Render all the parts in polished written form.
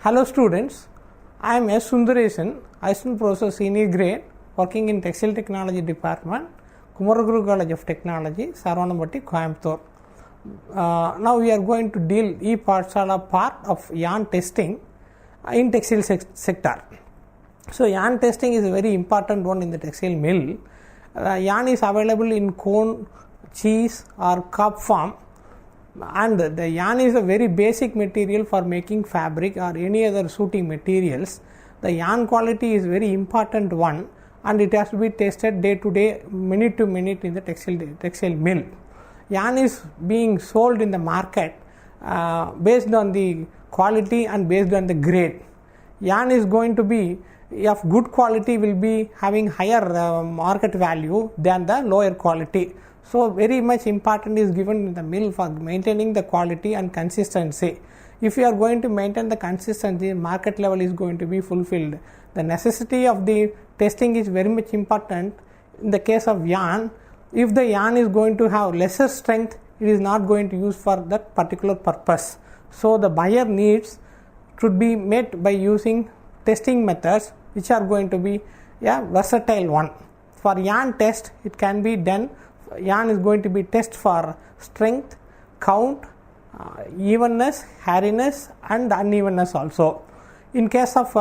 Hello students, I am S. Sundaresan, Assistant Professor Senior Grade, working in Textile Technology Department, Kumaraguru College of Technology, Saravanampatti, Coimbatore. Now we are going to deal part of yarn testing in textile sector. So yarn testing is a very important one in the textile mill. Yarn is available in cone, cheese or cup form, and the yarn is a very basic material for making fabric or any other suiting materials. The yarn quality is very important one, and it has to be tested day to day, minute to minute in the textile mill. Yarn is being sold in the market based on the quality and based on the grade. Yarn is going to be of good quality, will be having higher market value than the lower quality. So very much important is given in the mill for maintaining the quality and consistency. If you are going to maintain the consistency, market level is going to be fulfilled. The necessity of the testing is very much important. In the case of yarn, if the yarn is going to have lesser strength, it is not going to use for that particular purpose. So the buyer needs should be met by using testing methods which are going to be a versatile one. For yarn test, it can be done. Yarn is going to be test for strength, count, evenness, hairiness and unevenness also. In case of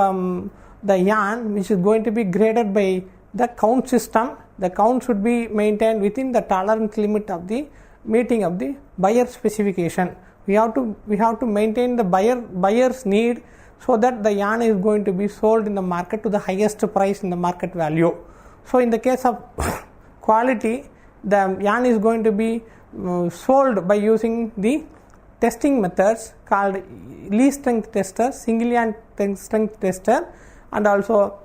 the yarn which is going to be graded by the count system, the count should be maintained within the tolerance limit of the meeting of the buyer specification. We have to maintain the buyer's need, so that the yarn is going to be sold in the market to the highest price in the market value. So in the case of quality, the yarn is going to be sold by using the testing methods called least strength tester, single yarn strength tester and also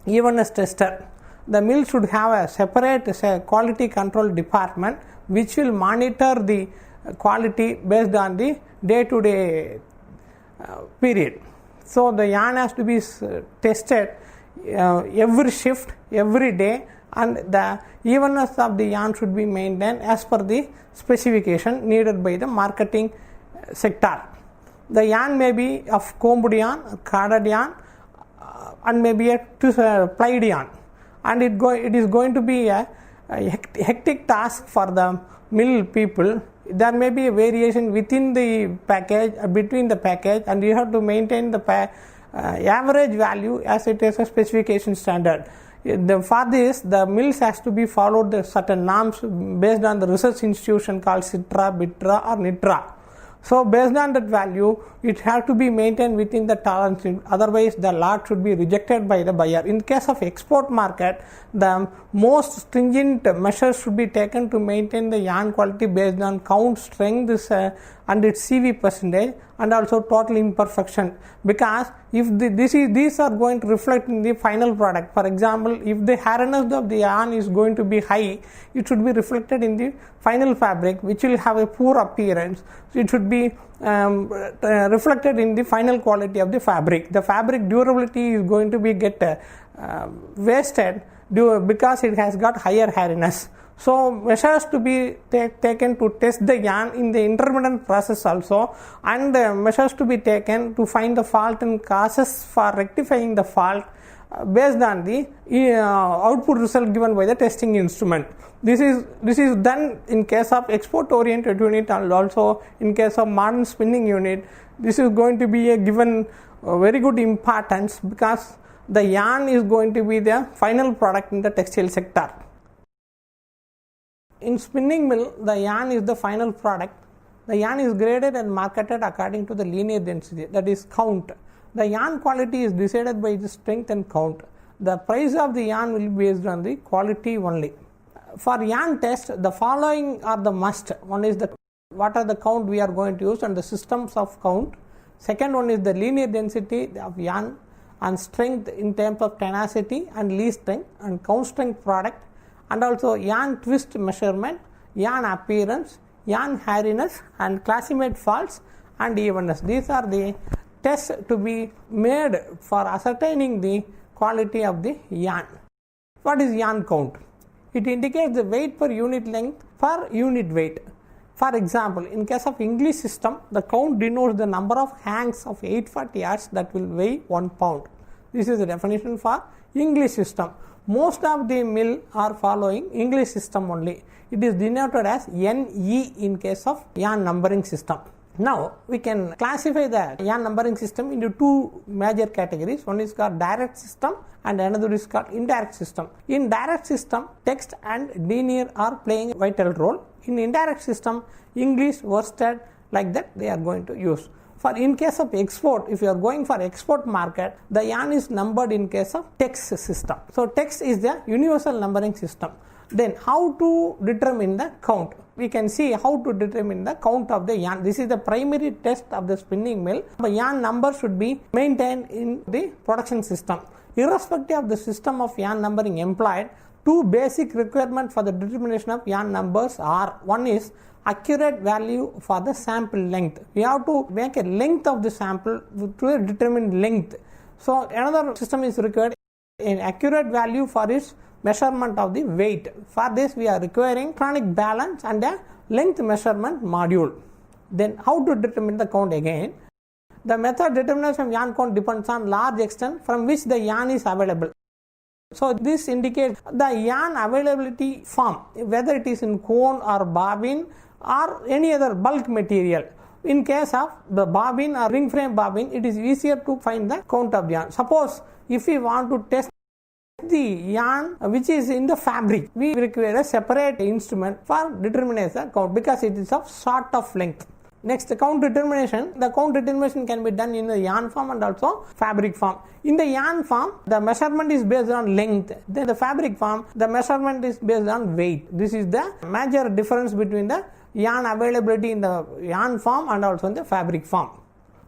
evenness tester. The mill should have a separate quality control department which will monitor the quality based on the day-to-day period. So the yarn has to be tested every shift, every day, and the evenness of the yarn should be maintained as per the specification needed by the marketing sector. The yarn may be of combed yarn, carded yarn, and maybe a plied yarn, and it is going to be a hectic task for the mill people. There may be a variation within the package, between the package, and you have to maintain the average value as it is a specification standard. For this, the mills has to be followed the certain norms based on the research institution called CITRA, BITRA or NITRA. So based on that value, it has to be maintained within the tolerance. Otherwise, the lot should be rejected by the buyer. In case of export market, the most stringent measures should be taken to maintain the yarn quality based on count, strength and its CV percentage, and also total imperfection. Because if these are going to reflect in the final product. For example, if the hardness of the yarn is going to be high, it should be reflected in the final fabric, which will have a poor appearance. So it should be reflected in the final quality of the fabric. The fabric durability is going to be wasted because it has got higher hairiness. So measures to be taken to test the yarn in the intermittent process also, and measures to be taken to find the fault and causes for rectifying the fault based on the output result given by the testing instrument. This is done in case of export oriented unit and also in case of modern spinning unit. This is going to be a given very good importance because the yarn is going to be the final product in the textile sector. In spinning mill, the yarn is the final product. The yarn is graded and marketed according to the linear density, that is count. The yarn quality is decided by the strength and count. The price of the yarn will be based on the quality only. For yarn test, the following are the must. One is what are the count we are going to use and the systems of count. Second one is the linear density of yarn and strength in terms of tenacity and least strength and count strength product, and also yarn twist measurement, yarn appearance, yarn hairiness and classmate faults and evenness. These are the tests to be made for ascertaining the quality of the yarn. What is yarn count? It indicates the weight per unit length per unit weight. For example, in case of English system, the count denotes the number of hanks of 840 yards that will weigh 1 pound. This is the definition for English system. Most of the mill are following English system only. It is denoted as NE in case of yarn numbering system. Now, we can classify the yarn numbering system into two major categories. One is called direct system and another is called indirect system. In direct system, text and denier are playing a vital role. In indirect system, English, worsted, like that they are going to use. For in case of export, if you are going for export market, the yarn is numbered in case of text system. So, text is the universal numbering system. Then how to determine the count? We can see how to determine the count of the yarn. This is the primary test of the spinning mill. The yarn number should be maintained in the production system. Irrespective of the system of yarn numbering employed, two basic requirements for the determination of yarn numbers are: one is accurate value for the sample length. We have to make a length of the sample to determine length. So another system is required, an accurate value for its measurement of the weight. For this we are requiring electronic balance and a length measurement module. Then how to determine the count again? The method determination of yarn count depends on large extent from which the yarn is available. So this indicates the yarn availability form, whether it is in cone or bobbin or any other bulk material. In case of the bobbin or ring frame bobbin, it is easier to find the count of yarn. Suppose if we want to test the yarn which is in the fabric, we require a separate instrument for determination count because it is of sort of length. Next, count determination. The count determination can be done in the yarn form and also fabric form. In the yarn form, the measurement is based on length. Then the fabric form, the measurement is based on weight. This is the major difference between the yarn availability in the yarn form and also in the fabric form.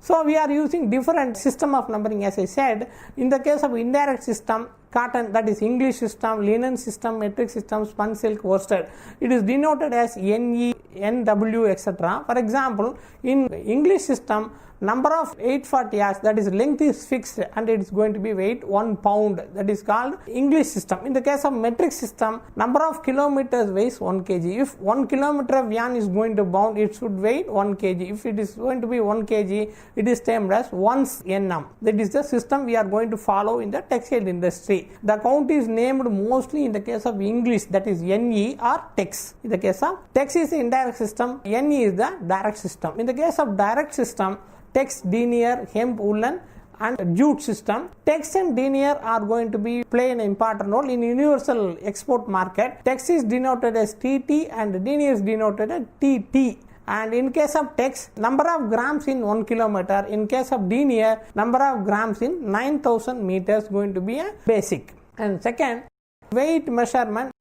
So we are using different system of numbering, as I said. In the case of indirect system, cotton, that is English system, linen system, metric system, spun silk, worsted, it is denoted as NE, NW, etc. For example, in English system, number of 840 yards, that is length is fixed and it is going to be weight 1 pound. That is called English system. In the case of metric system, number of kilometers weighs 1 kg. If 1 kilometer of yarn is going to bound, it should weigh 1 kg. If it is going to be 1 kg, it is termed as 1 nm. That is the system we are going to follow in the textile industry. The count is named mostly in the case of English, that is NE or text. In the case of text is the indirect system, NE is the direct system. In the case of direct system, text, denier, hemp, woolen and jute system. Text and denier are going to be play an important role in universal export market. Text is denoted as TT and denier is denoted as TT. And in case of text, number of grams in 1 kilometer. In case of denier, number of grams in 9,000 meters going to be a basic. And second, weight measurement.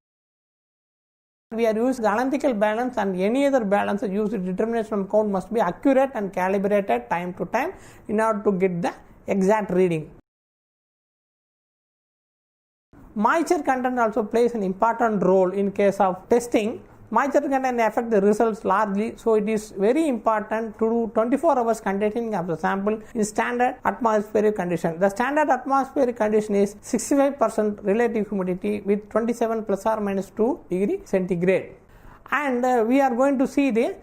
We are using the analytical balance and any other balance used in determination of count must be accurate and calibrated time to time in order to get the exact reading. Moisture content also plays an important role in case of testing. Moisture content affects the results largely, so it is very important to do 24 hours conditioning of the sample in standard atmospheric condition. The standard atmospheric condition is 65% relative humidity with 27 plus or minus 2 degree centigrade. And we are going to see the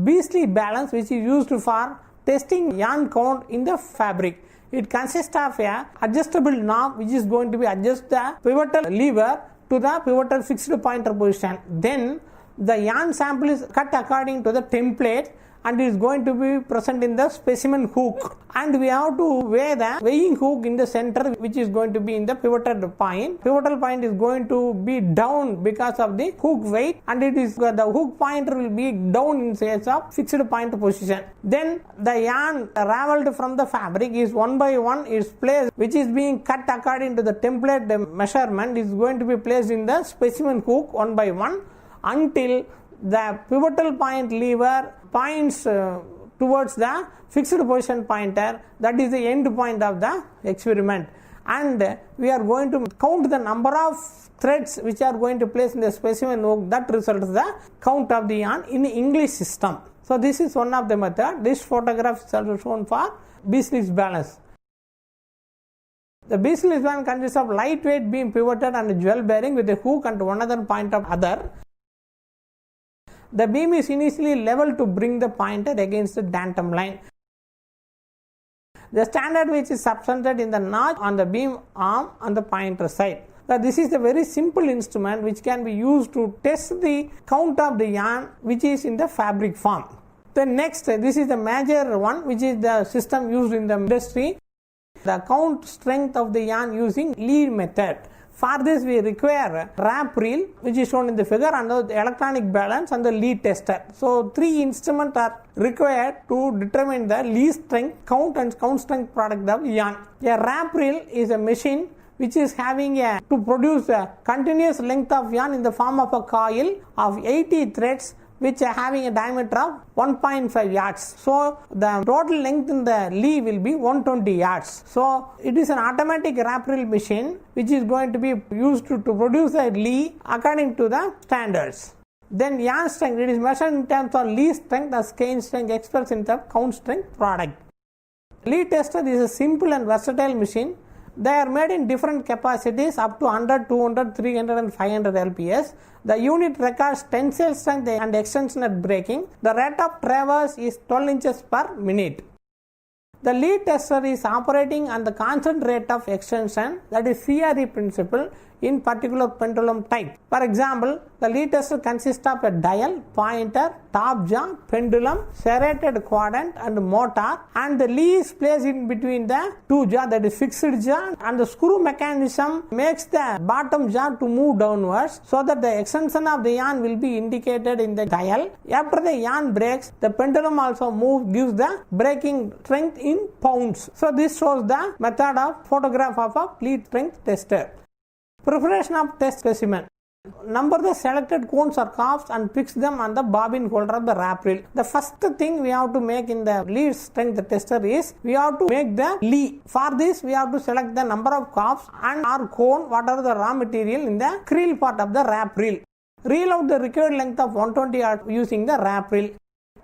Beasley balance, which is used for testing yarn count in the fabric. It consists of a adjustable knob which is going to be adjust the pivotal lever to the pivotal fixed pointer position. Then the yarn sample is cut according to the template and is going to be present in the specimen hook, and we have to weigh the weighing hook in the center, which is going to be in the pivotal point. Pivotal point is going to be down because of the hook weight, and it is the hook pointer will be down in case of fixed point position. Then the yarn raveled from the fabric is one by one is placed, which is being cut according to the template measurement, is going to be placed in the specimen hook one by one until the pivotal point lever points towards the fixed position pointer. That is the end point of the experiment, and we are going to count the number of threads which are going to place in the specimen hook. That results the count of the yarn in the English system. So this is one of the method. This photograph is also shown for Beasley's balance. The Beasley's balance consists of lightweight beam pivoted and jewel bearing with a hook and one other point of other. The beam is initially leveled to bring the pointer against the datum line. The standard which is subtended in the notch on the beam arm on the pointer side. Now, this is a very simple instrument which can be used to test the count of the yarn which is in the fabric form. Then next, this is the major one which is the system used in the industry. The count strength of the yarn using lead method. For this we require wrap reel which is shown in the figure and the electronic balance and the lead tester. So 3 instruments are required to determine the lead strength, count and count strength product of yarn. A wrap reel is a machine which is having to produce a continuous length of yarn in the form of a coil of 80 threads which are having a diameter of 1.5 yards. So the total length in the lee will be 120 yards. So it is an automatic wrap reel machine which is going to be used to produce a lee according to the standards. Then yarn strength, it is measured in terms of lee strength as skein strength expressed in the count strength product. Lead tester is a simple and versatile machine. They are made in different capacities up to 100, 200, 300 and 500 LPS. The unit records tensile strength and extension at breaking. The rate of traverse is 12 inches per minute. The lead tester is operating on the constant rate of extension, that is CRE principle, in particular pendulum type. For example, the lead tester consists of a dial, pointer, top jaw, pendulum, serrated quadrant and motor, and the lee is placed in between the two jaw, that is fixed jaw, and the screw mechanism makes the bottom jaw to move downwards so that the extension of the yarn will be indicated in the dial. After the yarn breaks, the pendulum also moves, gives the breaking strength in pounds. So this shows the method of photograph of a lead strength tester. Preparation of test specimen. Number the selected cones or calves and fix them on the bobbin holder of the wrap reel. The first thing we have to make in the lead strength tester is we have to make the lee. For this we have to select the number of calves and or cone, what are the raw material in the creel part of the wrap reel. Reel out the required length of 120 yards using the wrap reel.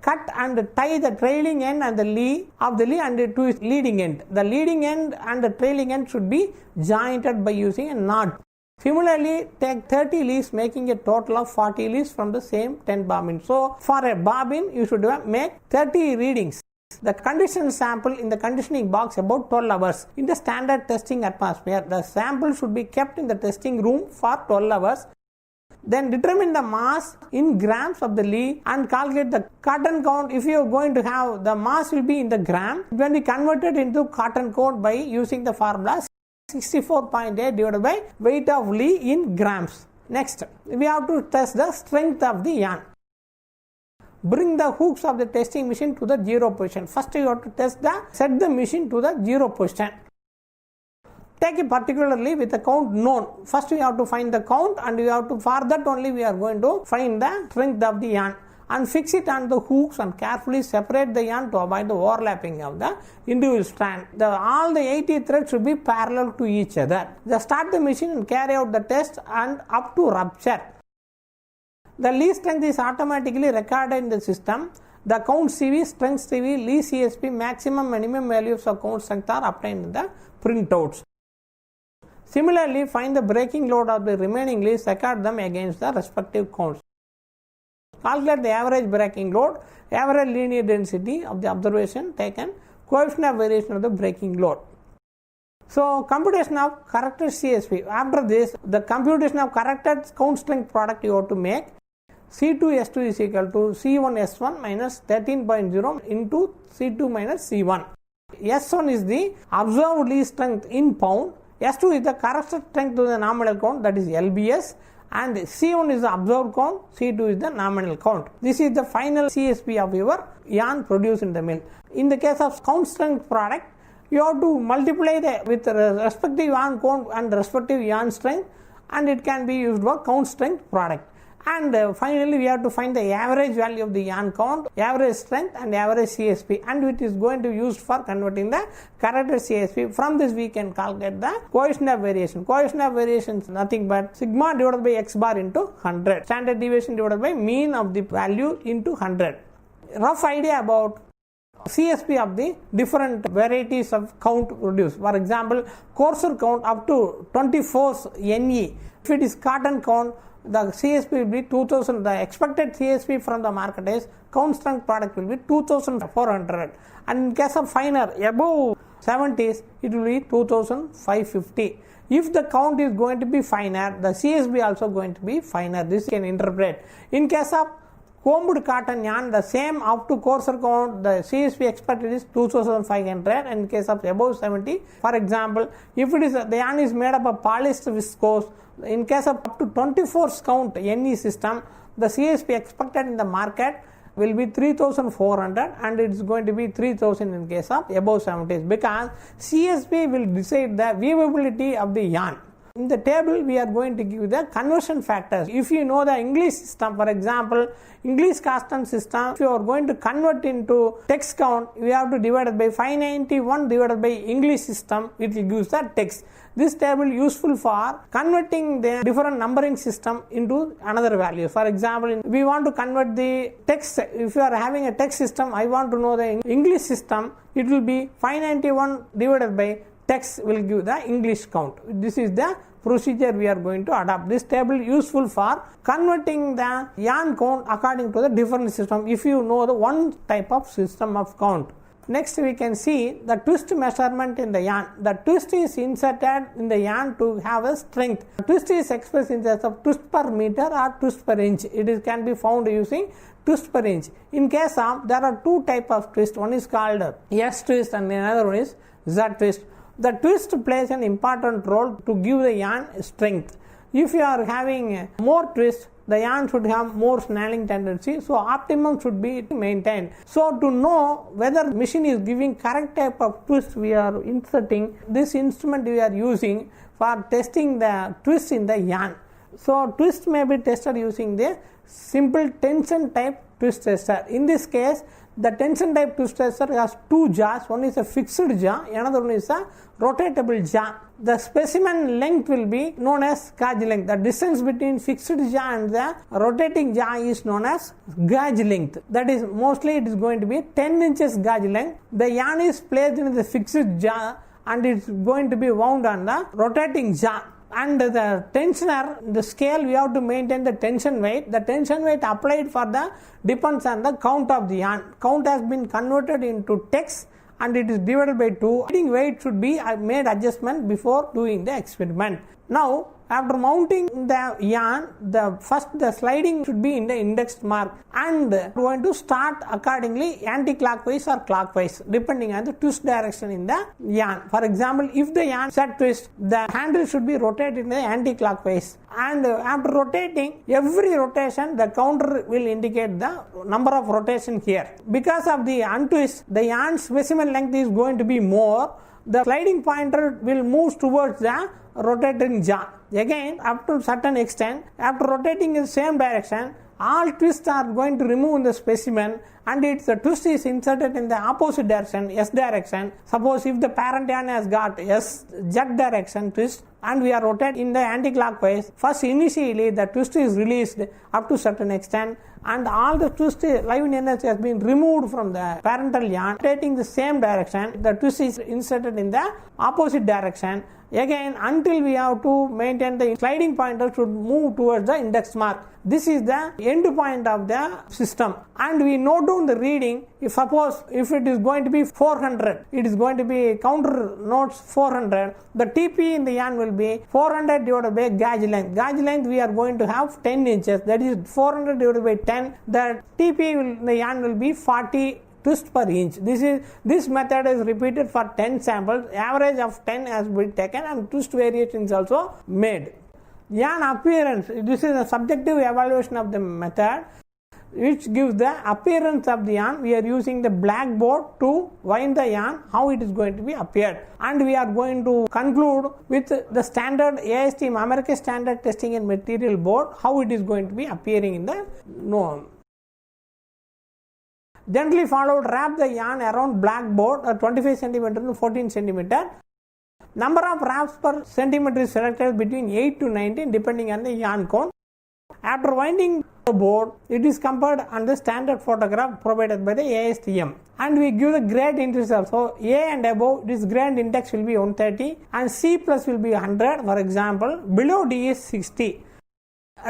Cut and tie the trailing end and the lee of the lee and to its leading end. The leading end and the trailing end should be jointed by using a knot. Similarly, take 30 leaves, making a total of 40 leaves from the same 10 bobbin. So, for a bobbin, you should make 30 readings. The condition sample in the conditioning box about 12 hours. In the standard testing atmosphere, the sample should be kept in the testing room for 12 hours. Then determine the mass in grams of the lee and calculate the cotton count. If you are going to have, the mass will be in the gram. It will be converted into cotton count by using the formula 64.8 divided by weight of lee in grams. Next, we have to test the strength of the yarn. Bring the hooks of the testing machine to the 0 position. First you have to set the machine to the 0 position. Take it particularly with the count known. First we have to find the count and we have to, for that only we are going to find the strength of the yarn. And fix it on the hooks and carefully separate the yarn to avoid the overlapping of the individual strand. All the 80 threads should be parallel to each other. Just start the machine and carry out the test and up to rupture. The lee strength is automatically recorded in the system. The count CV, strength CV, lee CSP, maximum minimum values of count strength are obtained in the printouts. Similarly, find the breaking load of the remaining leaves, record them against the respective counts. Calculate the average breaking load, average linear density of the observation taken, coefficient of variation of the breaking load. So, computation of corrected CSP. After this, the computation of corrected count strength product you have to make. C2S2 is equal to C1S1 minus 13.0 into C2 minus C1. S1 is the observed lee strength in pound. S2 is the corrected strength to the nominal count, that is LBS. And C1 is the observed count, C2 is the nominal count. This is the final CSP of your yarn produced in the mill. In the case of count strength product, you have to multiply with the respective yarn count and respective yarn strength, and it can be used for count strength product. And finally we have to find the average value of the yarn count, average strength and average CSP, and it is going to be used for converting the corrected CSP. From this we can calculate the coefficient of variation. Coefficient of variation is nothing but sigma divided by x bar into 100. Standard deviation divided by mean of the value into 100. Rough idea about CSP of the different varieties of count produced. For example, coarser count up to 24 NE. If it is cotton count, the CSP will be 2000. The expected CSP from the market is count strength product will be 2400, and in case of finer above 70s it will be 2550. If the count is going to be finer, the CSP also going to be finer. This you can interpret. In case of combed cotton yarn, the same up to coarser count, the CSP expected is 2500, and in case of above 70, for example, if it is the yarn is made up of polyester viscose, in case of up to 24 count NE system, the CSP expected in the market will be 3400, and it is going to be 3000 in case of above 70s, because CSP will decide the weavability of the yarn. In the table, we are going to give the conversion factors. If you know the English system, for example, English custom system, if you are going to convert into text count, we have to divide it by 591 divided by English system, it will give the text. This table useful for converting the different numbering system into another value. For example, we want to convert the text. If you are having a text system, I want to know the English system, it will be 591 divided by text will give the English count. This is the procedure we are going to adopt. This table useful for converting the yarn count according to the different system if you know the one type of system of count. Next we can see the twist measurement in the yarn. The twist is inserted in the yarn to have a strength. The twist is expressed in terms of twist per meter or twist per inch. It can be found using twist per inch. In case of, there are two types of twist. One is called S twist and another one is Z twist. The twist plays an important role to give the yarn strength. If you are having more twist, the yarn should have more snarling tendency, so optimum should be maintained. So to know whether machine is giving correct type of twist, we are inserting this instrument we are using for testing the twist in the yarn. So twist may be tested using the simple tension type twist tester. In this case, the tension type twist tester has two jaws. One is a fixed jaw, another one is a rotatable jaw. The specimen length will be known as gauge length. The distance between fixed jaw and the rotating jaw is known as gauge length. That is, mostly it is going to be 10 inches gauge length. The yarn is placed in the fixed jaw and it is going to be wound on the rotating jaw. And the tensioner, the scale, we have to maintain the tension weight. The tension weight applied for the depends on the count of the yarn. Count has been converted into text and it is divided by 2. Leading weight should be made adjustment before doing the experiment. Now, after mounting the yarn, the sliding should be in the indexed mark, and we are going to start accordingly anti-clockwise or clockwise depending on the twist direction in the yarn. For example, if the yarn set twist, the handle should be rotated in the anti-clockwise, and after rotating, every rotation the counter will indicate the number of rotation here. Because of the untwist, the yarn specimen length is going to be more. The sliding pointer will move towards the rotating jaw. Again, up to certain extent, after rotating in the same direction, all twists are going to remove the specimen, and the twist is inserted in the opposite direction, S direction. Suppose if the parent yarn has got Z direction twist and we are rotating in the anti-clockwise, first initially the twist is released up to certain extent, and all the twist live energy has been removed from the parental yarn. Rotating the same direction, the twist is inserted in the opposite direction. Again, until we have to maintain the sliding pointer should move towards the index mark. This is the end point of the system, and we note down the reading. If it is going to be 400, it is going to be counter notes 400. The TP in the yarn will be 400 divided by gauge length. Gauge length we are going to have 10 inches. That is 400 divided by 10. The TP in the yarn will be 40 twist per inch. This method is repeated for 10 samples. Average of 10 has been taken and twist variations also made. Yarn appearance. This is a subjective evaluation of the method which gives the appearance of the yarn. We are using the blackboard to wind the yarn, how it is going to be appeared. And we are going to conclude with the standard ASTM, American Standard Testing and Material Board, how it is going to be appearing in the norm. Generally followed, wrap the yarn around blackboard 25 cm to 14 cm. Number of wraps per centimeter is selected between 8 to 19 depending on the yarn count. After winding the board, it is compared on the standard photograph provided by the ASTM. And we give the grade interval. So A and above, this grade index will be 130 and C plus will be 100. For example, below D is 60.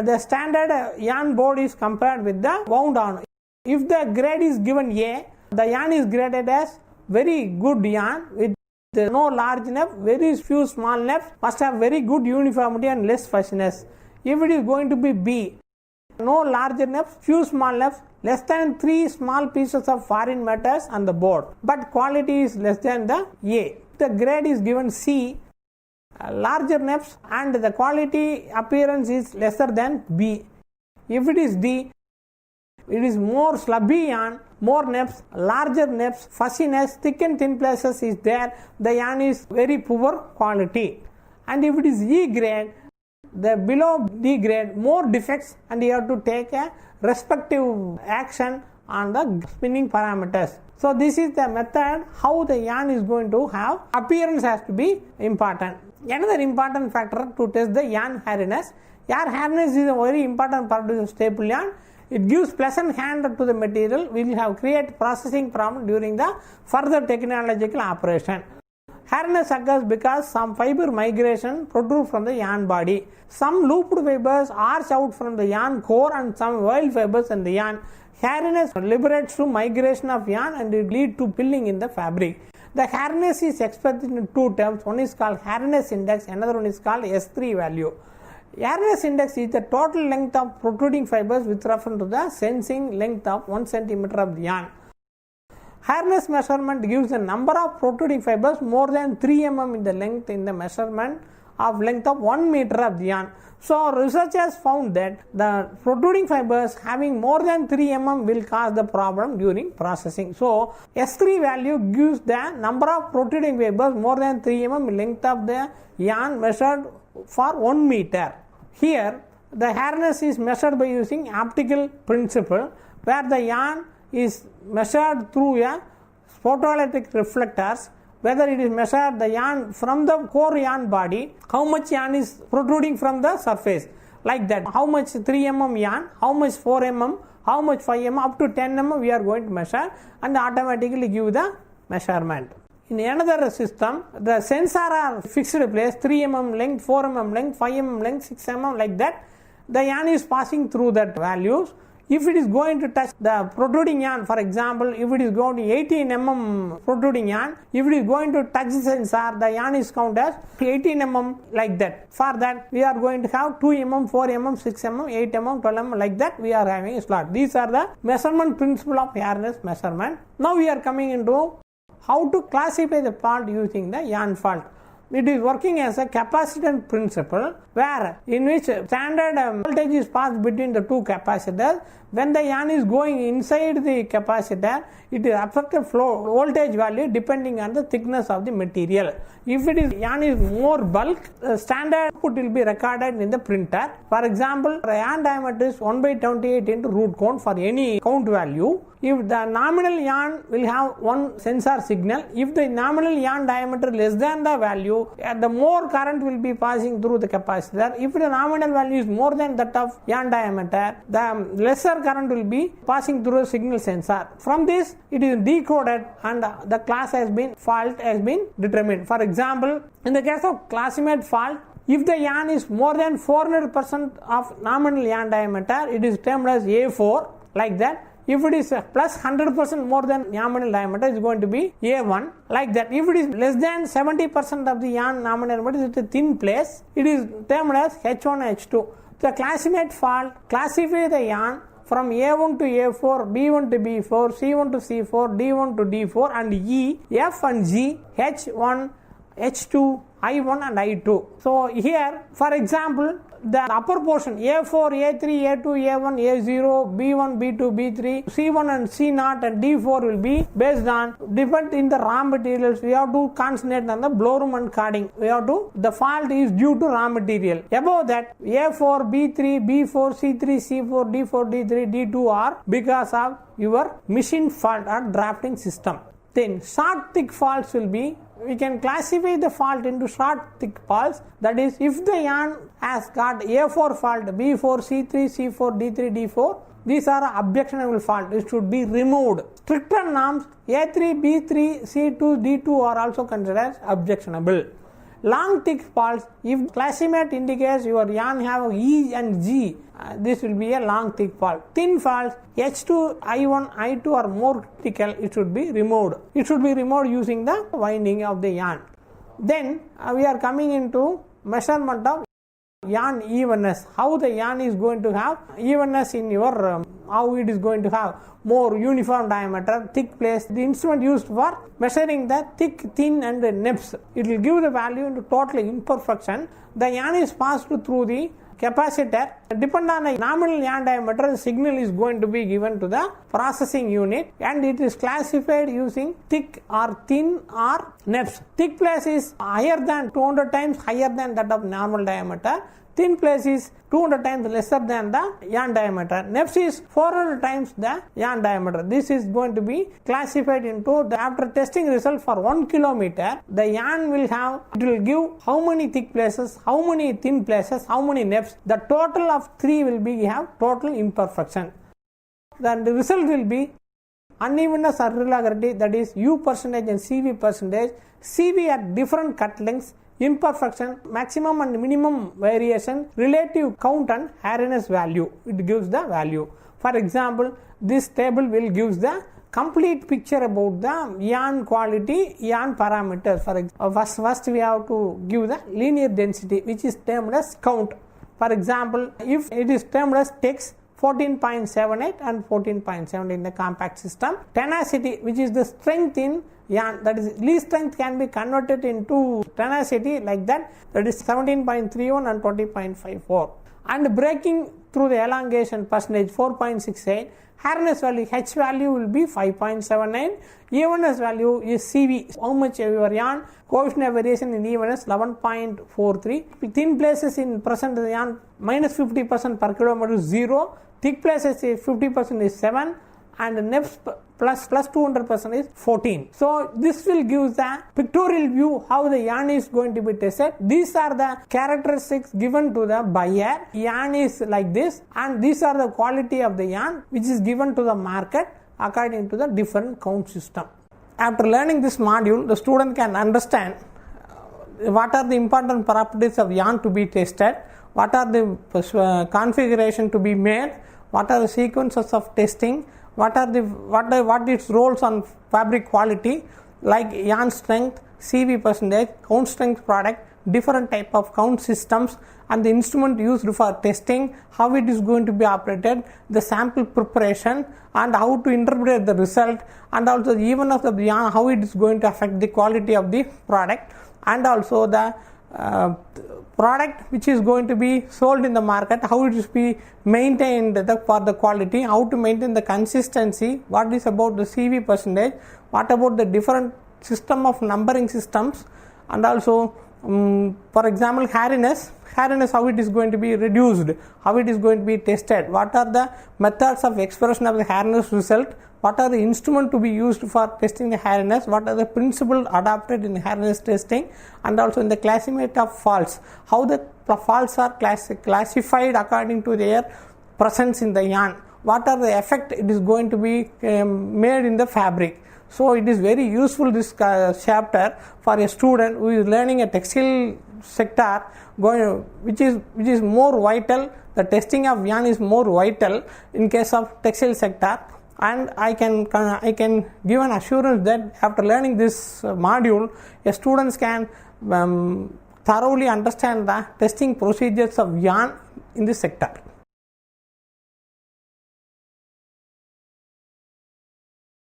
the standard yarn board is compared with the wound yarn. If the grade is given A, the yarn is graded as very good yarn with no large neb, very few small nebs, must have very good uniformity and less fussiness. If it is going to be B, no larger nebs, few small nebs, less than 3 small pieces of foreign matters on the board, but quality is less than the A. The grade is given C, larger nebs and the quality appearance is lesser than B. If it is D, it is more slubby yarn, more nebs, larger nebs, fussiness, thick and thin places is there, the yarn is very poor quality. And if it is E grade, the below D grade, more defects, and you have to take a respective action on the spinning parameters. So this is the method how the yarn is going to have. Appearance has to be important. Another important factor to test the yarn hardness. Yarn hardness is a very important part of the staple yarn. It gives pleasant hand to the material. We will have create processing problem during the further technological operation. Hardness occurs because some fiber migration protrude from the yarn body. Some looped fibers arch out from the yarn core and some wild fibers in the yarn. Hardness liberates to migration of yarn and it leads to pilling in the fabric. The hardness is expressed in two terms. One is called hardness index, another one is called S3 value. Hardness index is the total length of protruding fibers with reference to the sensing length of 1 cm of the yarn. Hardness measurement gives the number of protruding fibers more than 3 mm in the length in the measurement of length of 1 meter of the yarn. So researchers found that the protruding fibers having more than 3 mm will cause the problem during processing. So S3 value gives the number of protruding fibers more than 3 mm length of the yarn measured for 1 meter. Here the hardness is measured by using optical principle, where the yarn is measured through a photoelectric reflectors. Whether it is measured the yarn from the core yarn body, how much yarn is protruding from the surface, like that, how much 3 mm yarn, how much 4 mm, how much 5 mm, up to 10 mm we are going to measure and automatically give the measurement. In another system, the sensor are fixed place, 3 mm length, 4 mm length, 5 mm length, 6 mm, like that. The yarn is passing through that values. If it is going to touch the protruding yarn, for example, if it is going to 18 mm protruding yarn, if it is going to touch the sensor, the yarn is counted as 18 mm, like that. For that, we are going to have 2 mm, 4 mm, 6 mm, 8 mm, 12 mm, like that we are having a slot. These are the measurement principle of hardness measurement. Now we are coming into how to classify the fault using the yarn fault. It is working as a capacitance principle, where in which standard voltage is passed between the two capacitors. When the yarn is going inside the capacitor, it is affected flow voltage value depending on the thickness of the material. If it is yarn is more bulk, standard output will be recorded in the printer. For example, the yarn diameter is 1/28 into root count for any count value. If the nominal yarn will have one sensor signal, if the nominal yarn diameter less than the value, the more current will be passing through the capacitor. If the nominal value is more than that of yarn diameter, the lesser current will be passing through a signal sensor. From this, it is decoded and the class has been fault has been determined. For example, in the case of classmate fault, if the yarn is more than 400% of nominal yarn diameter, it is termed as A4, like that. If it is plus 100% more than nominal diameter, it is going to be A1, like that. If it is less than 70% of the yarn nominal diameter, it is a thin place, it is termed as H1H2. The classmate fault classify the yarn from A1 to A4, B1 to B4, C1 to C4, D1 to D4, and E, F and G, H1, H2, I1 and I2. So here, for example, the upper portion A4, A3, A2, A1, A0, B1, B2, B3, C1 and C0 and D4 will be based on depend in the raw materials. We have to concentrate on the blowroom and carding. We have to, the fault is due to raw material. Above that, A4, B3, B4, C3, C4, D4, D3, D2 are because of your machine fault or drafting system. Then short thick faults will be, we can classify the fault into short thick faults. That is, if the yarn has got A4 fault, B4, C3, C4, D3, D4, these are objectionable fault. It should be removed. Stricter norms A3, B3, C2, D2 are also considered as objectionable. long thick faults, if classmate indicates your yarn have E and G, this will be a long thick fault. Thin faults, H2, I1, I2 are more critical, it should be removed. It should be removed using the winding of the yarn. Then we are coming into measurement of yarn evenness. How the yarn is going to have evenness in your, how it is going to have more uniform diameter, thick place. The instrument used for measuring the thick, thin and the neps. It will give the value into total imperfection. The yarn is passed through the capacitor. Depend on the nominal yarn diameter, the signal is going to be given to the processing unit, and it is classified using thick or thin or neps. Thick place is higher than 200 times higher than that of normal diameter. Thin place is 200 times lesser than the yarn diameter. Neps is 400 times the yarn diameter. This is going to be classified into the, after testing result for 1 kilometer, the yarn will have, it will give how many thick places, how many thin places, how many neps. The total of 3 will be have total imperfection. Then the result will be unevenness or irregularity, that is U percentage and CV percentage. CV at different cut lengths, imperfection, maximum and minimum variation, relative count and hardness value. It gives the value. For example, this table will give the complete picture about the yarn quality, yarn parameters. For example, first we have to give the linear density, which is termed as count. For example, if it is termed as text, 14.78 and 14.7 in the compact system. Tenacity, which is the strength in yarn, that is least strength can be converted into tenacity like that, that is 17.31 and 20.54. And breaking through the elongation percentage 4.68. Hardness value, H value will be 5.79. Evenness value is CV, how much your yarn, coefficient of variation in evenness 11.43. Thin places in percent of the yarn minus 50% per kilometer is 0. Thick places is 50% is 7, and neps plus 200% is 14. So this will give the pictorial view how the yarn is going to be tested. These are the characteristics given to the buyer. Yarn is like this, and these are the quality of the yarn which is given to the market according to the different count system. After learning this module, the student can understand what are the important properties of yarn to be tested, what are the configuration to be made, what are the sequences of testing, what its roles on fabric quality, like yarn strength, CV percentage, count strength product, different type of count systems, and the instrument used for testing, how it is going to be operated, the sample preparation, and how to interpret the result, and also the evenness of the yarn, how it is going to affect the quality of the product, and also the product which is going to be sold in the market, how it is be maintained for the quality, how to maintain the consistency, what is about the CV percentage, what about the different system of numbering systems, and also for example hardness, how it is going to be reduced, how it is going to be tested, what are the methods of expression of the hardness result, what are the instruments to be used for testing the hardness, what are the principles adopted in hardness testing, and also in the classification of faults, how the faults are classified according to their presence in the yarn, what are the effect it is going to be made in the fabric. So it is very useful, this chapter, for a student who is learning a textile sector, which is more vital. The testing of yarn is more vital in case of textile sector, and I can give an assurance that after learning this module, a students can thoroughly understand the testing procedures of yarn in this sector.